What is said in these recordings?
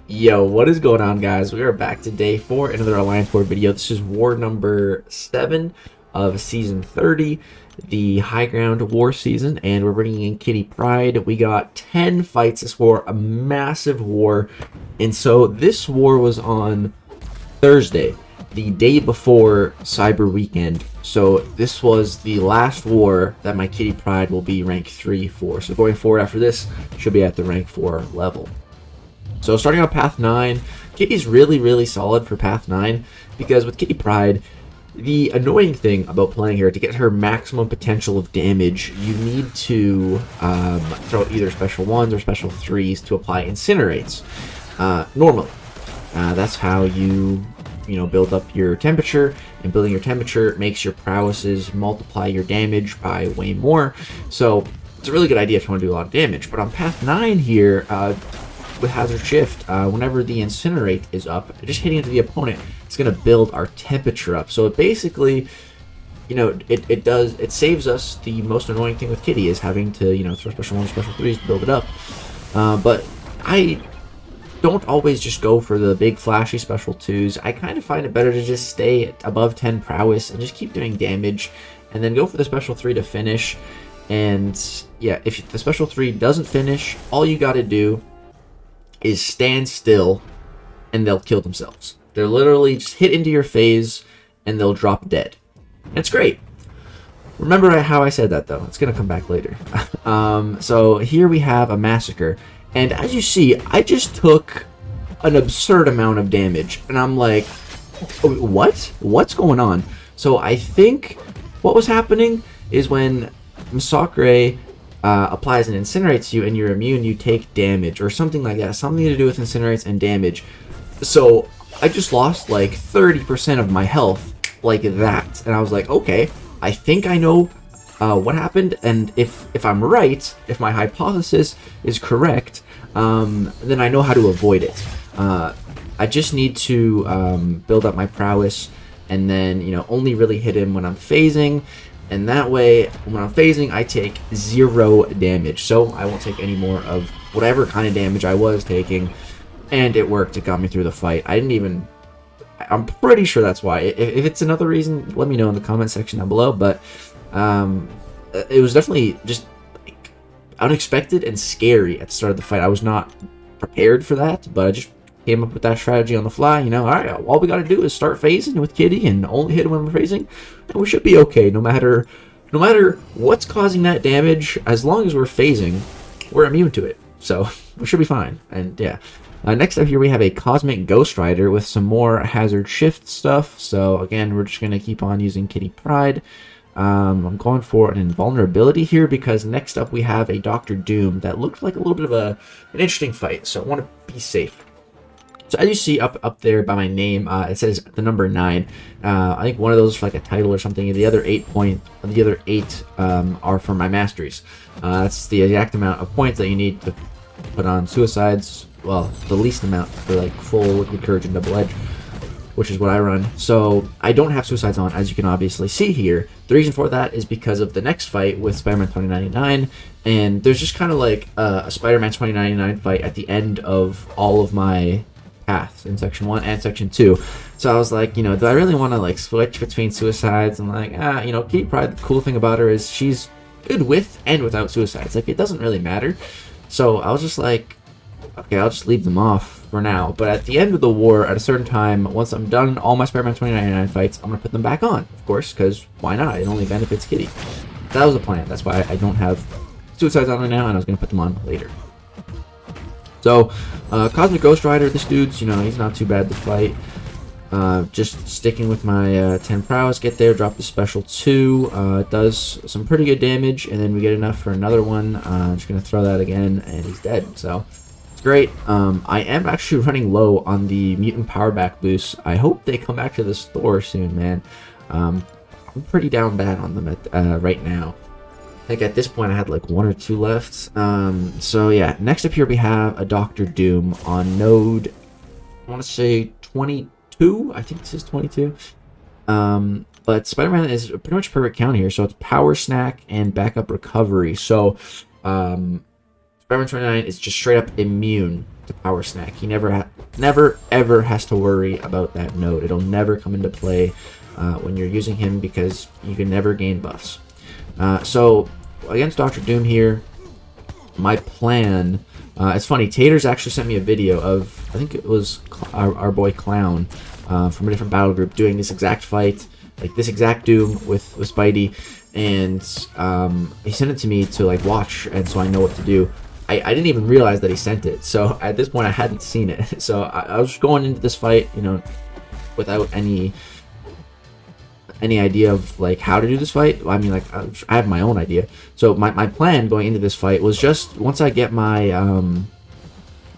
Yo, what is going on, guys? We are back today for another Alliance Board video. This is war number 7 of season 30, the High Ground War season, and we're bringing in Kitty Pryde. We got 10 fights this war, a massive war, and so this war was on Thursday, the day before Cyber Weekend. So this was the last war that my Kitty Pryde will be rank 3 for. So going forward after this, she'll be at the rank 4 level. So starting on Path 9, Kitty's really solid for Path 9, because with Kitty Pryde, the annoying thing about playing her, to get her maximum potential of damage, you need to throw either special 1s or special 3s to apply Incinerates. Normally. That's how you build up your temperature, and building your temperature makes your prowesses multiply your damage by way more. So it's a really good idea if you want to do a lot of damage. But on Path 9 here, with Hazard Shift, whenever the Incinerate is up, just hitting into the opponent, it's going to build our temperature up. So it basically, it saves us the most annoying thing with Kitty, is having to, throw special 1s, special 3s to build it up. But I don't always just go for the big flashy special 2s. I kind of find it better to just stay at above 10 prowess and just keep doing damage, and then go for the special 3 to finish. And yeah, if the special 3 doesn't finish, all you got to do is stand still and they'll kill themselves. They're literally just hit into your phase and they'll drop dead. And it's great. Remember how I said that, though. It's going to come back later. So here we have a Massacre. And as you see, I just took an absurd amount of damage. And I'm like, what? What's going on? So I think what was happening is when Mcoc applies and incinerates you and you're immune, you take damage or something like that. Something to do with incinerates and damage. So I just lost like 30% of my health like that. And I was like, okay, I think I know what happened. And if I'm right, if my hypothesis is correct, then I know how to avoid it. I just need to build up my prowess and then, only really hit him when I'm phasing. And that way, when I'm phasing, I take 0 damage. So I won't take any more of whatever kind of damage I was taking. And it worked. It got me through the fight. I'm pretty sure that's why. If it's another reason, let me know in the comment section down below. But it was definitely just like unexpected and scary at the start of the fight. I was not prepared for that, but I just came up with that strategy on the fly. All right, all we got to do is start phasing with Kitty and only hit when we're phasing, and we should be okay. No matter what's causing that damage, as long as we're phasing, we're immune to it. So we should be fine. And yeah, next up here we have a Cosmic Ghost Rider with some more Hazard Shift stuff. So again, we're just gonna keep on using Kitty Pryde. I'm going for an invulnerability here because next up we have a Dr. Doom that looked like a little bit of an interesting fight. So I want to be safe. So as you see up there by my name, it says the number 9. I think one of those is for like a title or something. The other 8 are for my Masteries. That's the exact amount of points that you need to put on suicides. Well, the least amount for like full Liquid Courage and Double Edge, which is what I run. So I don't have suicides on, as you can obviously see here. The reason for that is because of the next fight with Spider-Man 2099, and there's just kind of like a Spider-Man 2099 fight at the end of all of my paths in section 1 and section 2. So I was like, do I really want to like switch between suicides? And like, Kitty Pryde, the cool thing about her is she's good with and without suicides. Like, it doesn't really matter. So I was just like, okay, I'll just leave them off for now. But at the end of the war, at a certain time, once I'm done all my Spider-Man 2099 fights, I'm going to put them back on, of course, because why not? It only benefits Kitty. That was the plan. That's why I don't have suicides on right now, and I was going to put them on later. So, Cosmic Ghost Rider, this dude's, he's not too bad to fight. Just sticking with my 10 prowess, get there, drop the special 2. It does some pretty good damage, and then we get enough for another one. I'm just going to throw that again, and he's dead. So, it's great. I am actually running low on the Mutant Power Back boost. I hope they come back to the store soon, man. I'm pretty down bad on them right now. I think at this point I had like 1 or 2 left. So yeah, next up here we have a Dr. Doom on node, I want to say 22. I think this is 22. But Spider-Man is pretty much perfect count here. So it's Power Snack and Backup Recovery. So Spider-Man 29 is just straight up immune to power snack. He never ever has to worry about that node. It'll never come into play when you're using him because you can never gain buffs. So against Dr. Doom here, my plan, it's funny, Taters actually sent me a video of, I think it was our boy Clown from a different battle group doing this exact fight, like this exact Doom with Spidey, and he sent it to me to like watch, and so I know what to do. I didn't even realize that he sent it, so at this point I hadn't seen it. So I was going into this fight, you know, without any idea of like how to do this fight. I mean, like I have my own idea. So my plan going into this fight was just once I get my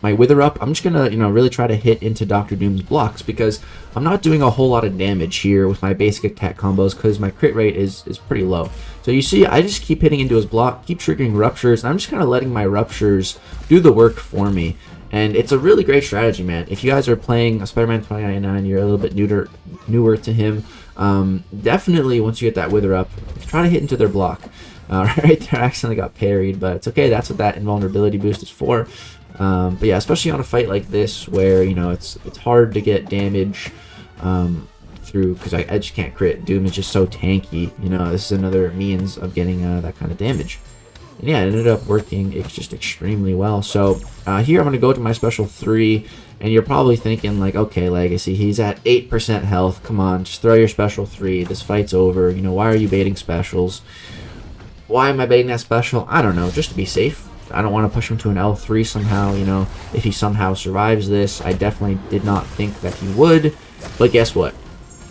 my Wither up, I'm just gonna, you know, really try to hit into Dr. Doom's blocks, because I'm not doing a whole lot of damage here with my basic attack combos because my crit rate is pretty low. So you see, I just keep hitting into his block, keep triggering ruptures, and I'm just kind of letting my ruptures do the work for me. And it's a really great strategy, man. If you guys are playing Spider-Man 2099, you're a little bit newer to him, definitely once you get that Wither up, try to hit into their block. Right there, I accidentally got parried, but it's okay. That's what that invulnerability boost is for. But yeah, especially on a fight like this where, you know, it's hard to get damage through, because I just can't crit. Doom is just so tanky. You know, this is another means of getting that kind of damage. And yeah, it ended up working just extremely well. So here I'm going to go to my special 3, and you're probably thinking like, okay, Legacy, he's at 8% health. Come on, just throw your special 3. This fight's over. You know, why are you baiting specials? Why am I baiting that special? I don't know, just to be safe. I don't want to push him to an L3 somehow, you know, if he somehow survives this. I definitely did not think that he would, but guess what?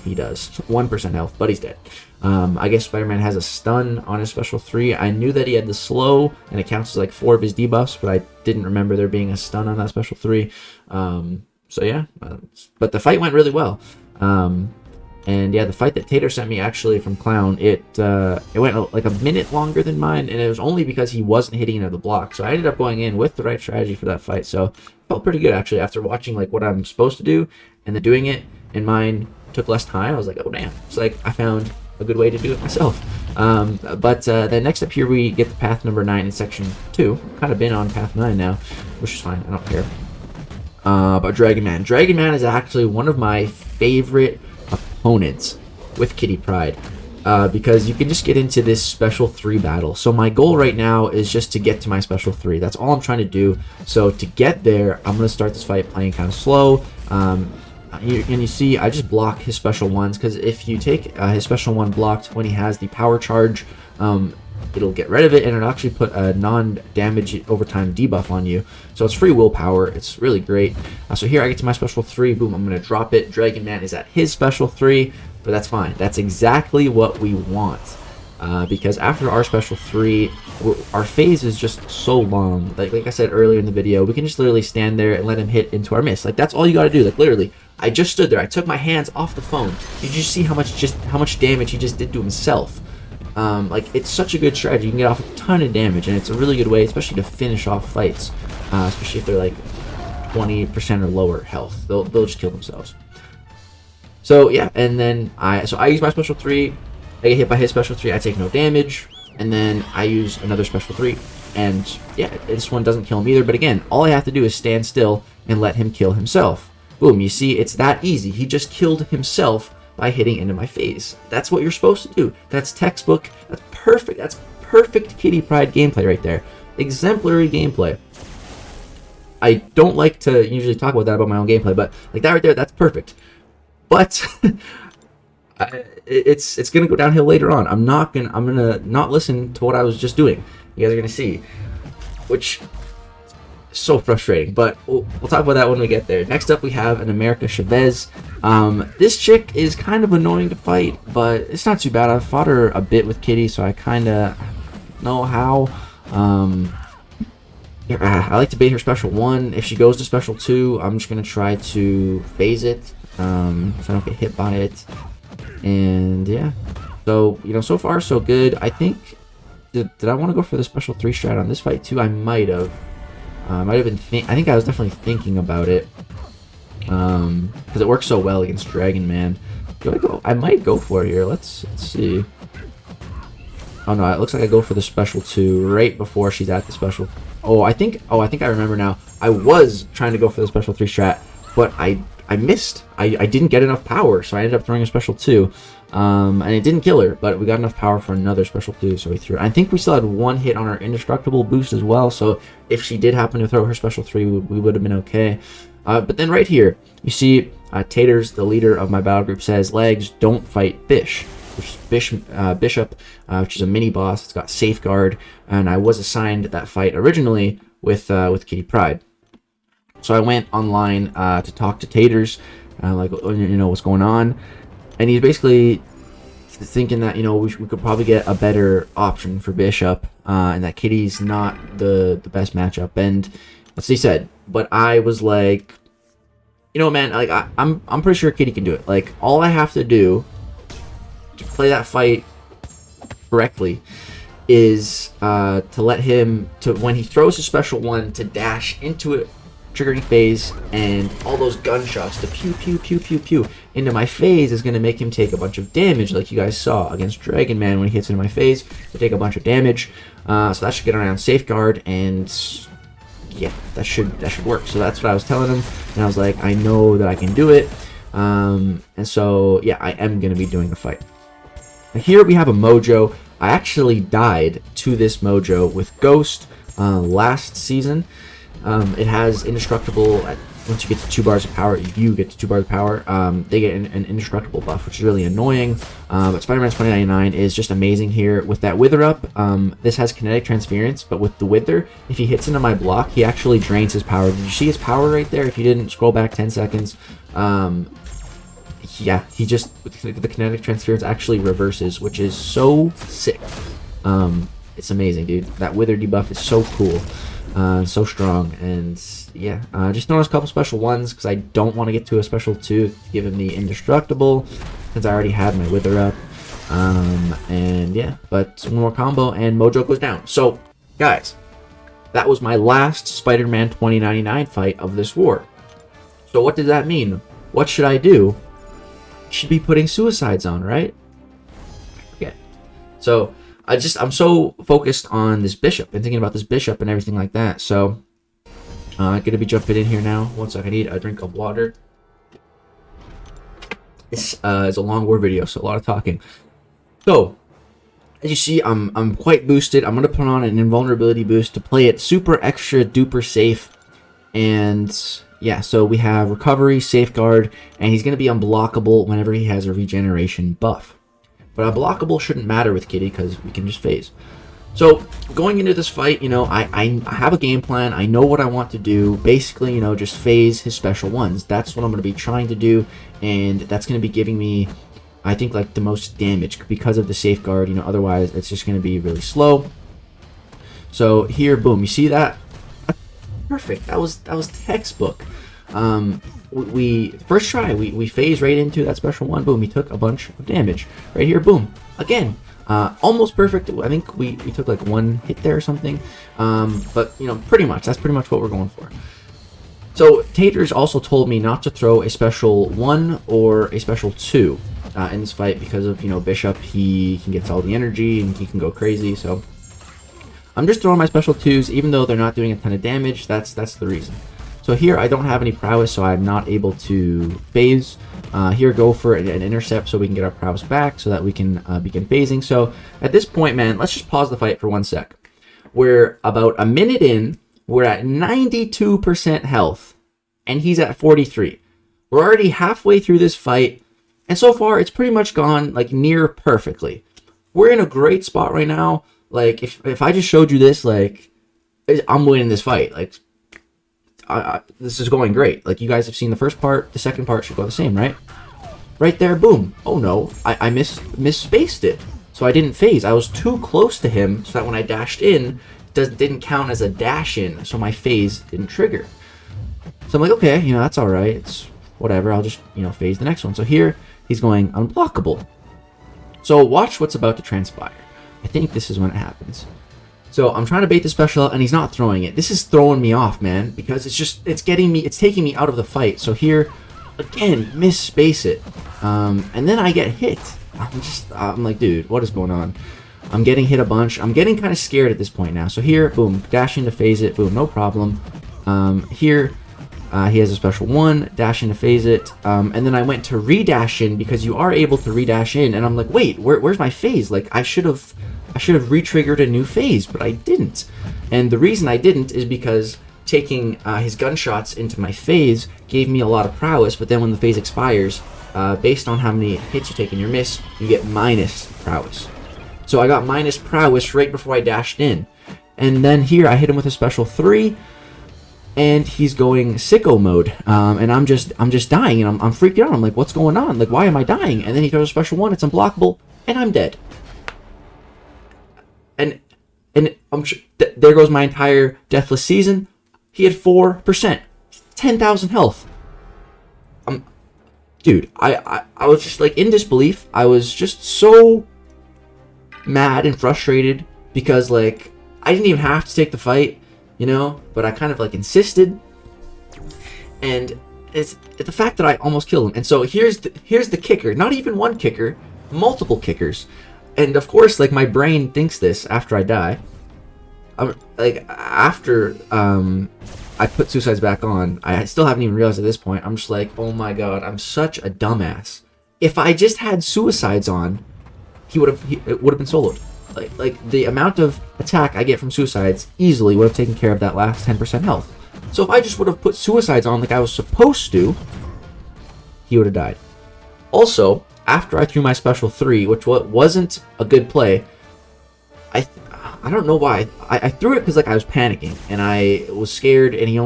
He does. 1% health, but he's dead. I guess Spider-Man has a stun on his special 3. I knew that he had the slow, and it counts as like 4 of his debuffs, but I didn't remember there being a stun on that special 3. So yeah, but the fight went really well. And yeah, the fight that Tater sent me actually from Clown, it went like a minute longer than mine, and it was only because he wasn't hitting into the block. So I ended up going in with the right strategy for that fight. So felt pretty good actually after watching like what I'm supposed to do and then doing it, and mine took less time. I was like, oh damn, it's like I found a good way to do it myself. But then next up here we get the path number 9 in section 2. Kind of been on path 9 now, which is fine, I don't care. But Dragon Man. Dragon Man is actually one of my favorite opponents with Kitty Pryde, because you can just get into this special 3 battle. So my goal right now is just to get to my special 3. That's all I'm trying to do. So to get there, I'm going to start this fight playing kind of slow. And you see, I just block his special 1s, because if you take his special 1 blocked when he has the power charge, it'll get rid of it, and it'll actually put a non-damage overtime debuff on you. So it's free willpower. It's really great. So here I get to my special 3. Boom, I'm going to drop it. Dragon Man is at his special 3, but that's fine. That's exactly what we want. Because after our special 3, our phase is just so long. Like I said earlier in the video, we can just literally stand there and let him hit into our miss. Like, that's all you got to do. Like, literally, I just stood there. I took my hands off the phone. Did you see how much damage he just did to himself? Like, it's such a good strategy. You can get off a ton of damage, and it's a really good way, especially to finish off fights, especially if they're like 20% or lower health. They'll just kill themselves. So yeah, and then I use my special 3. I get hit by his special 3. I take no damage, and then I use another special 3, and yeah, this one doesn't kill him either. But again, all I have to do is stand still and let him kill himself. Boom! You see, it's that easy. He just killed himself by hitting into my face. That's what you're supposed to do. That's textbook. That's perfect. That's perfect Kitty Pryde gameplay right there. Exemplary gameplay. I don't like to usually talk about that about my own gameplay, but like that right there, that's perfect. But it's gonna go downhill later on. I'm gonna not listen to what I was just doing. You guys are gonna see, which is so frustrating. But we'll talk about that when we get there. Next up, we have an America Chavez. This chick is kind of annoying to fight, but it's not too bad. I've fought her a bit with Kitty, so I kind of know how. Yeah, I like to bait her special 1. If she goes to special 2, I'm just gonna try to phase it, so I don't get hit by it. And yeah, so you know, so far so good. I think did I want to go for the special 3 strat on this fight too? I might have. I think I was definitely thinking about it, because it works so well against Dragon Man. Do I go? I might go for it here. Let's see. Oh no, it looks like I go for the special 2 right before she's at the special. I think I remember now. I was trying to go for the special 3 strat, but I missed. I didn't get enough power, so I ended up throwing a special 2. And it didn't kill her, but we got enough power for another special 2, so we threw it. I think we still had 1 hit on our indestructible boost as well, so if she did happen to throw her special 3, we would have been okay. But then right here, you see Taters, the leader of my battle group, says, "Legs, don't fight Bish," which is Bishop, which is a mini boss. It's got Safeguard, and I was assigned that fight originally with Kitty Pryde. So I went online to talk to Taters, like, you know, what's going on. And he's basically thinking that, you know, we could probably get a better option for Bishop, and that Kitty's not the best matchup. And that's what he said. But I was like, you know, man, like I'm pretty sure Kitty can do it. Like, all I have to do to play that fight correctly is to let him, to when he throws his special 1, to dash into it, triggering phase, and all those gunshots, the pew pew pew pew pew into my phase is going to make him take a bunch of damage, like you guys saw against Dragon Man. When he hits into my phase, they take a bunch of damage. So that should get around Safeguard, and yeah, that should work. So that's what I was telling him, and I was like, I know that I can do it. And so yeah, I am going to be doing the fight. Here we have a Mojo. I actually died to this Mojo with Ghost last season. It has indestructible. Once you get to 2 bars of power, you get to 2 bars of power. They get an indestructible buff, which is really annoying. But Spider-Man 2099 is just amazing here with that Wither up. This has kinetic transference, but with the Wither, if he hits into my block, he actually drains his power. Did you see his power right there? If you didn't scroll back 10 seconds, yeah, he just, the kinetic transference actually reverses, which is so sick. It's amazing, dude. That Wither debuff is so cool. So strong, and yeah, just noticed a couple special 1s because I don't want to get to a special 2 to give him the indestructible, since I already had my Wither up. And yeah, but one more combo and Mojo goes down. So guys, that was my last Spider-Man 2099 fight of this war. So what does that mean? What should I do? Should be putting suicides on, right? Okay, so I'm so focused on this Bishop and thinking about this Bishop and everything like that. So I'm gonna be jumping in here now. One second, I need a drink of water. It's a long war video, so a lot of talking. So as you see, I'm quite boosted. I'm gonna put on an invulnerability boost to play it super extra duper safe. And yeah, so we have recovery, safeguard, and he's gonna be unblockable whenever he has a regeneration buff. But unblockable shouldn't matter with Kitty because we can just phase. So going into this fight, you know, I have a game plan. I know what I want to do. Basically, you know, just phase his special 1s. That's what I'm going to be trying to do, and that's going to be giving me, I think, like the most damage because of the safeguard. You know, otherwise it's just going to be really slow. So here, boom, you see that? Perfect. That was textbook. We first try, we phase right into that special 1. Boom, he took a bunch of damage. Right here, boom, again, almost perfect. I think we took like 1 hit there or something, but you know, that's pretty much what we're going for. So Taters also told me not to throw a special 1 or a special 2 in this fight because of, you know, Bishop. He gets all the energy and he can go crazy. So I'm just throwing my special 2s, even though they're not doing a ton of damage. That's the reason. So here I don't have any prowess, so I'm not able to phase. Here, go for an intercept so we can get our prowess back so that we can begin phasing. So at this point, man, let's just pause the fight for 1 sec. We're about a minute in. We're at 92% health, and he's at 43. We're already halfway through this fight, and so far it's pretty much gone like near perfectly. We're in a great spot right now. Like if I just showed you this, like I'm winning this fight. Like this is going great. Like you guys have seen the first part, the second part should go the same, right? Right there, boom. Oh no, I misspaced it. So I didn't phase. I was too close to him so that when I dashed in, it didn't count as a dash in, so my phase didn't trigger. So I'm like, okay, you know, that's all right. It's whatever. I'll just, you know, phase the next one. So here he's going unblockable. So watch what's about to transpire. I think this is when it happens. So I'm trying to bait the special out, and he's not throwing it. This is throwing me off, man, because it's taking me out of the fight. So here, again, misspace it, and then I get hit. I'm like, dude, what is going on? I'm getting hit a bunch. I'm getting kind of scared at this point now. So here, boom, dash in to phase it. Boom, no problem. Here, he has a special 1, dash in to phase it. And then I went to re-dash in because you are able to re-dash in. And I'm like, wait, where's my phase? Like, I should have re-triggered a new phase, but I didn't. And the reason I didn't is because taking his gunshots into my phase gave me a lot of prowess, but then when the phase expires, based on how many hits you take in your miss, you get minus prowess. So I got minus prowess right before I dashed in. And then here I hit him with a special 3, and he's going sicko mode. And I'm just dying, and I'm freaking out. I'm like, what's going on? Like, why am I dying? And then he throws a special 1, it's unblockable, and I'm dead. And there goes my entire deathless season. He had 4%, 10,000 health. Dude, I was just like in disbelief. I was just so mad and frustrated because like I didn't even have to take the fight, you know, but I kind of like insisted. And it's the fact that I almost killed him. And so here's the kicker. Not even one kicker, multiple kickers. And of course, like my brain thinks this after I die. After I put suicides back on, I still haven't even realized at this point. I'm just like, oh my god, I'm such a dumbass. If I just had suicides on, it would have been soloed. Like the amount of attack I get from suicides easily would have taken care of that last 10% health. So if I just would have put suicides on like I was supposed to, he would have died. Also, after I threw my special 3, which wasn't a good play, I don't know why. I threw it because like I was panicking and I was scared, and he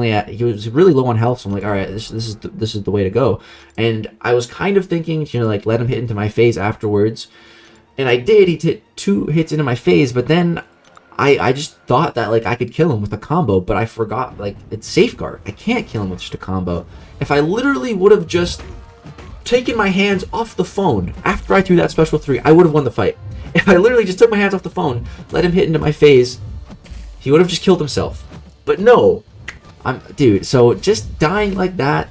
was really low on health. So I'm like, all right, this is the way to go. And I was kind of thinking, you know, like let him hit into my phase afterwards, and I did. He hit 2 hits into my phase, but then I just thought that like I could kill him with a combo, but I forgot like it's safeguard. I can't kill him with just a combo. If I literally would have just taken my hands off the phone after I threw that special 3, I would have won the fight. If I literally just took my hands off the phone, let him hit into my phase, he would have just killed himself. But no, dude, so just dying like that,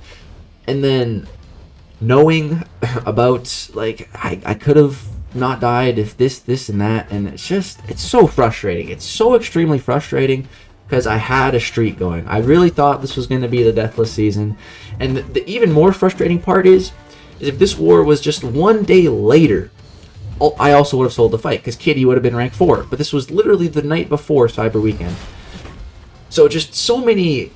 and then knowing about, like, I could have not died if this, and that, and it's so frustrating. It's so extremely frustrating, because I had a streak going. I really thought this was going to be the deathless season, and the even more frustrating part is if this war was just one day later, I also would have sold the fight, because Kitty would have been rank 4. But this was literally the night before Cyber Weekend. So just so many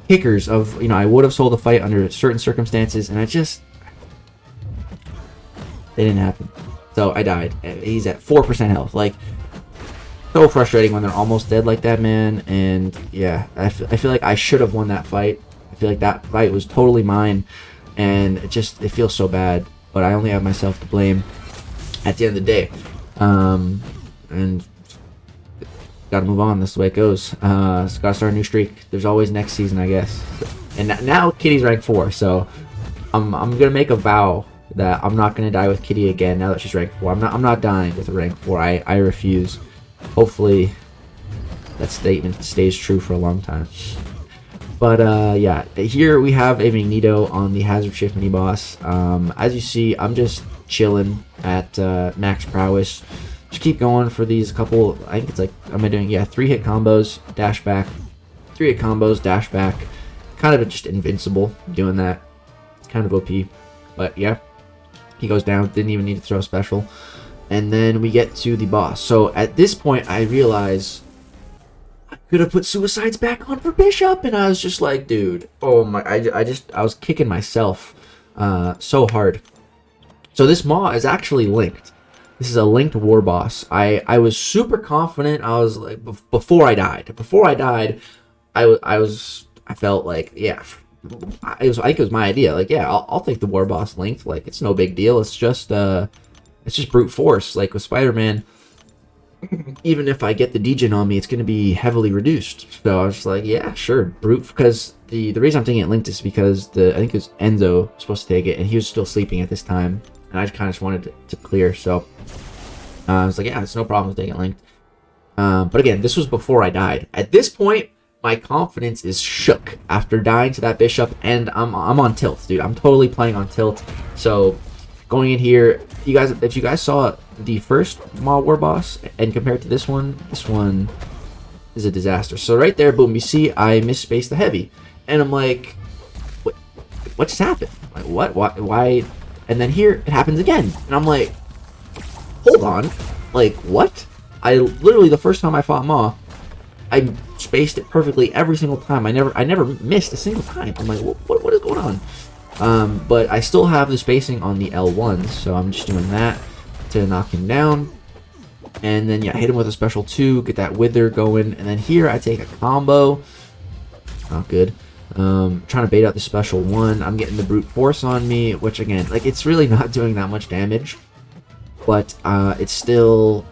kickers of, you know, I would have sold the fight under certain circumstances, and it didn't happen. So I died. He's at 4% health. Like, so frustrating when they're almost dead like that, man. And yeah, I feel like I should have won that fight. I feel like that fight was totally mine, and it feels so bad. But I only have myself to blame at the end of the day. And gotta move on. This is the way it goes. Gotta start a new streak. There's always next season, I guess. And now Kitty's rank 4, so I'm gonna make a vow that I'm not gonna die with Kitty again now that she's rank 4. I'm not dying with a rank 4. I refuse. Hopefully that statement stays true for a long time. But yeah, here we have a Magneto on the Hazard Shift mini boss. As you see, I'm just chilling at max prowess. Just keep going for these couple. I think it's like, am I doing? Yeah, 3-hit combos, dash back, 3-hit combos, dash back. Kind of just invincible doing that. It's kind of OP. But yeah, he goes down. Didn't even need to throw a special. And then we get to the boss. So at this point, I realize I could have put suicides back on for Bishop, and I was just like, dude, oh my, I was kicking myself so hard. So this Maw is actually linked. This is a linked war boss. I was super confident. I was like, before I died, I felt like, yeah, I think it was my idea. Like, yeah, I'll take the war boss linked. Like, it's no big deal. It's just brute force. Like with Spider-Man, even if I get the degen on me, it's going to be heavily reduced. So I was just like, yeah, sure, brute. Because the reason I'm taking it linked is because I think it was Enzo supposed to take it, and he was still sleeping at this time, and I kind of just wanted to clear. So I was like, yeah, it's no problem taking it linked. But again, this was before I died. At this point, my confidence is shook after dying to that Bishop, and I'm on tilt, dude. I'm totally playing on tilt. So going in here, you guys, if you guys saw the first Mod War boss and compared to this one is a disaster. So right there, boom, you see I misspaced the heavy, and I'm like, what just happened? Like, what? Why? And then here it happens again, and I'm like, hold on, like, what? I literally, the first time I fought Ma, I spaced it perfectly every single time. I never missed a single time. I'm like, what is going on? But I still have the spacing on the L1, so I'm just doing that to knock him down. And then, yeah, hit him with a special 2, get that wither going. And then here I take a combo. Not good. Trying to bait out the special 1. I'm getting the brute force on me, which, again, like, it's really not doing that much damage. But it's still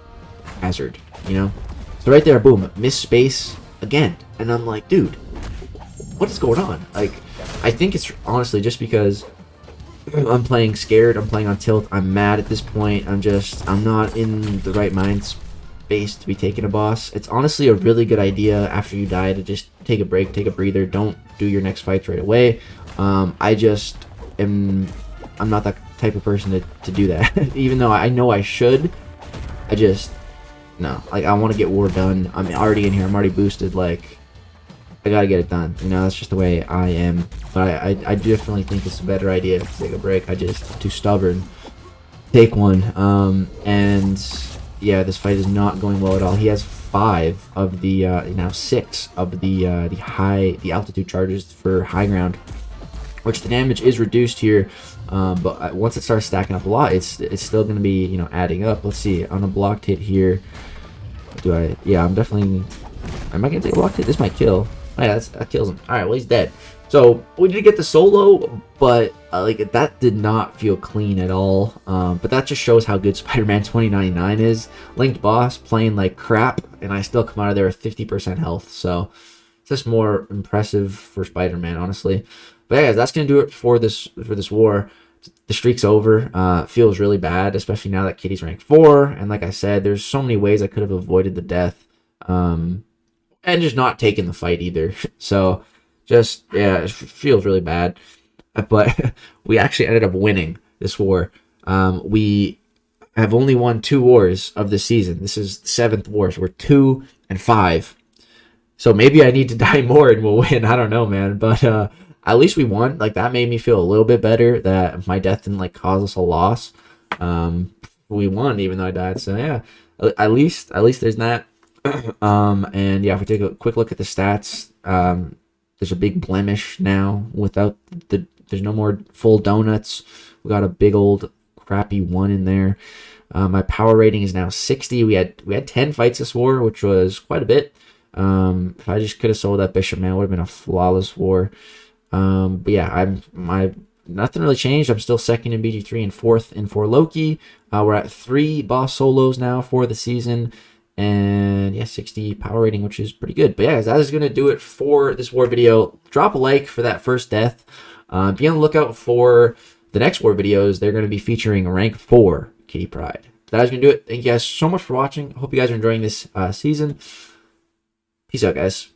hazard, you know? So right there, boom, miss space again. And I'm like, dude, what is going on? Like, I think it's honestly just because I'm playing scared, I'm playing on tilt, I'm mad at this point, I'm not in the right mind space to be taking a boss. It's honestly a really good idea after you die to just take a break, take a breather, don't do your next fights right away. I'm not that type of person to do that. Even though I know I should, no, like, I want to get war done. I'm already in here, I'm already boosted, like, I gotta get it done, you know, that's just the way I am. But I definitely think it's a better idea to take a break. I'm too stubborn. Take one. And yeah, this fight is not going well at all. He has 5 of the now 6 of the altitude charges for high ground, which the damage is reduced here. But once it starts stacking up a lot, it's still gonna be, you know, adding up. Let's see, on a blocked hit here, yeah, I'm definitely, am I gonna take a blocked hit? This might kill. Oh, yeah, that kills him. Alright, well, he's dead. So we did get the solo, but like, that did not feel clean at all. But that just shows how good Spider-Man 2099 is. Linked boss playing like crap, and I still come out of there with 50% health. So it's just more impressive for Spider-Man, honestly. But yeah, guys, that's gonna do it for this war. The streak's over. Feels really bad, especially now that Kitty's rank 4. And like I said, there's so many ways I could have avoided the death. And just not taking the fight either. So just, yeah, it feels really bad. But we actually ended up winning this war. We have only won 2 wars of the season. This is the 7th war, so we're 2 and 5. So maybe I need to die more and we'll win. I don't know, man. But at least we won. Like, that made me feel a little bit better that my death didn't, like, cause us a loss. We won even though I died. So yeah, at least there's that. And yeah, if we take a quick look at the stats, there's a big blemish now without there's no more full donuts. We got a big old crappy 1 in there. My power rating is now 60. We had 10 fights this war, which was quite a bit. If I just could have sold that bishop, man, it would have been a flawless war. But yeah, nothing really changed. I'm still 2nd in BG3 and 4th in 4 Loki. We're at 3 boss solos now for the season. And yeah, 60 power rating, which is pretty good. But yeah, guys, that is going to do it for this war video. Drop a like for that first death. Be on the lookout for the next war videos. They're going to be featuring rank 4 Kitty Pryde. That is going to do it. Thank you guys so much for watching. I hope you guys are enjoying this season. Peace out, guys.